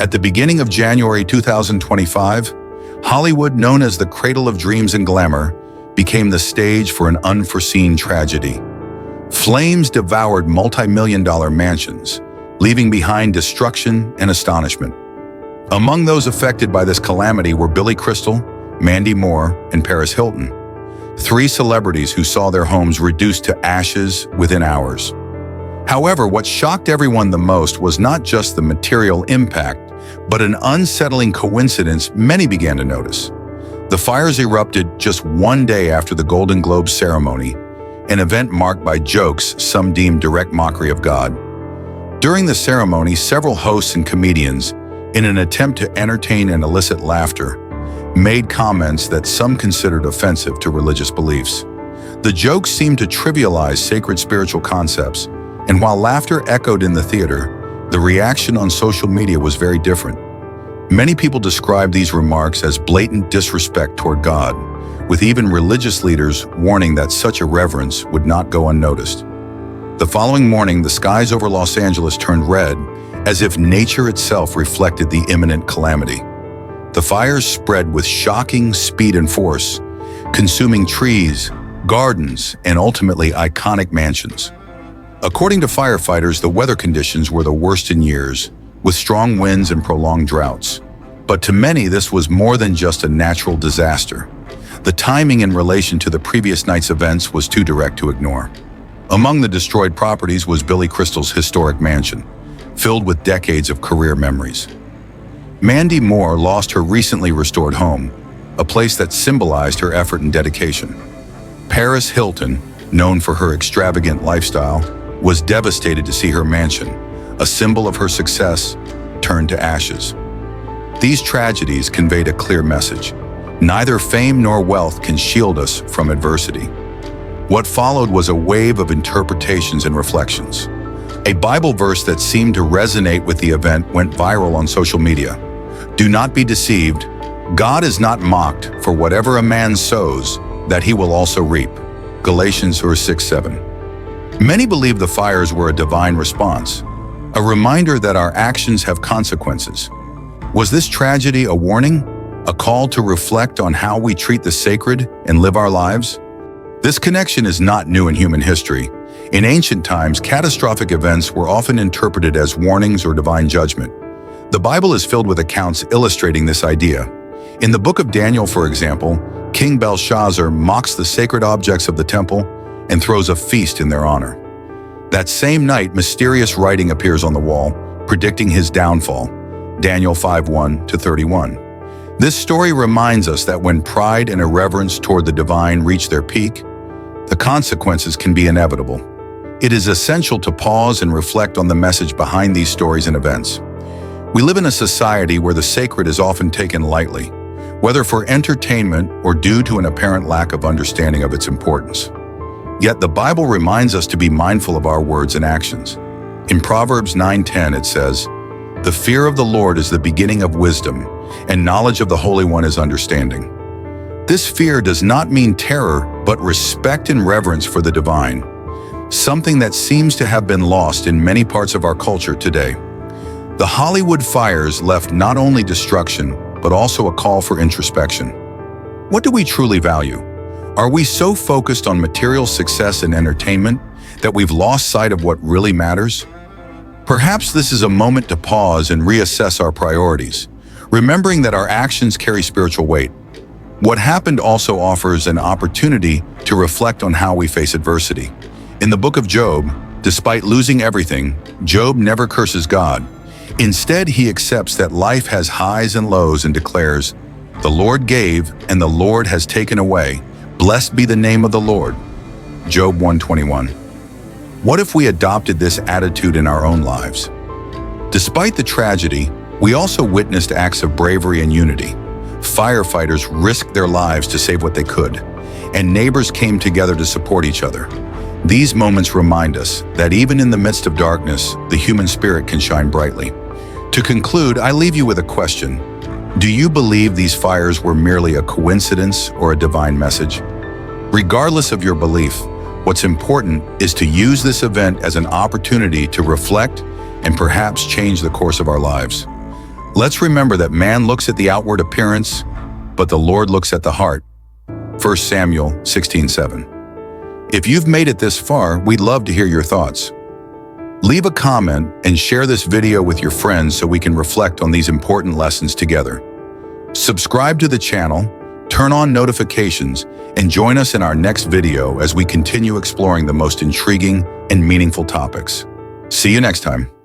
At the beginning of January 2025, Hollywood, known as the cradle of dreams and glamour, became the stage for an unforeseen tragedy. Flames devoured multi-million-dollar mansions, leaving behind destruction and astonishment. Among those affected by this calamity were Billy Crystal, Mandy Moore, and Paris Hilton, three celebrities who saw their homes reduced to ashes within hours. However, what shocked everyone the most was not just the material impact, but an unsettling coincidence many began to notice. The fires erupted just one day after the Golden Globes ceremony, an event marked by jokes some deemed direct mockery of God. During the ceremony, several hosts and comedians, in an attempt to entertain and elicit laughter, made comments that some considered offensive to religious beliefs. The jokes seemed to trivialize sacred spiritual concepts, and while laughter echoed in the theater, the reaction on social media was very different. Many people described these remarks as blatant disrespect toward God, with even religious leaders warning that such irreverence would not go unnoticed. The following morning, the skies over Los Angeles turned red, as if nature itself reflected the imminent calamity. The fires spread with shocking speed and force, consuming trees, gardens, and ultimately iconic mansions. According to firefighters, the weather conditions were the worst in years, with strong winds and prolonged droughts. But to many, this was more than just a natural disaster. The timing in relation to the previous night's events was too direct to ignore. Among the destroyed properties was Billy Crystal's historic mansion, filled with decades of career memories. Mandy Moore lost her recently restored home, a place that symbolized her effort and dedication. Paris Hilton, known for her extravagant lifestyle, was devastated to see her mansion, a symbol of her success, turned to ashes. These tragedies conveyed a clear message. Neither fame nor wealth can shield us from adversity. What followed was a wave of interpretations and reflections. A Bible verse that seemed to resonate with the event went viral on social media. "Do not be deceived. God is not mocked, for whatever a man sows, that he will also reap." Galatians 6:7. Many believe the fires were a divine response, a reminder that our actions have consequences. Was this tragedy a warning, a call to reflect on how we treat the sacred and live our lives? This connection is not new in human history. In ancient times, catastrophic events were often interpreted as warnings or divine judgment. The Bible is filled with accounts illustrating this idea. In the book of Daniel, for example, King Belshazzar mocks the sacred objects of the temple and throws a feast in their honor. That same night, mysterious writing appears on the wall, predicting his downfall. Daniel 5:1-31. This story reminds us that when pride and irreverence toward the divine reach their peak, the consequences can be inevitable. It is essential to pause and reflect on the message behind these stories and events. We live in a society where the sacred is often taken lightly, whether for entertainment or due to an apparent lack of understanding of its importance. Yet the Bible reminds us to be mindful of our words and actions. In Proverbs 9:10 it says, "The fear of the Lord is the beginning of wisdom, and knowledge of the Holy One is understanding." This fear does not mean terror, but respect and reverence for the divine, something that seems to have been lost in many parts of our culture today. The Hollywood fires left not only destruction, but also a call for introspection. What do we truly value? Are we so focused on material success and entertainment that we've lost sight of what really matters? Perhaps this is a moment to pause and reassess our priorities, remembering that our actions carry spiritual weight. What happened also offers an opportunity to reflect on how we face adversity. In the book of Job, despite losing everything, Job never curses God. Instead, he accepts that life has highs and lows and declares, "The Lord gave, and the Lord has taken away. Blessed be the name of the Lord." Job 1:21. What if we adopted this attitude in our own lives? Despite the tragedy, we also witnessed acts of bravery and unity. Firefighters risked their lives to save what they could, and neighbors came together to support each other. These moments remind us that even in the midst of darkness, the human spirit can shine brightly. To conclude, I leave you with a question. Do you believe these fires were merely a coincidence or a divine message? Regardless of your belief, what's important is to use this event as an opportunity to reflect and perhaps change the course of our lives. Let's remember that man looks at the outward appearance, but the Lord looks at the heart. 1 Samuel 16:7. If you've made it this far, we'd love to hear your thoughts. Leave a comment and share this video with your friends so we can reflect on these important lessons together. Subscribe to the channel, turn on notifications, and join us in our next video as we continue exploring the most intriguing and meaningful topics. See you next time.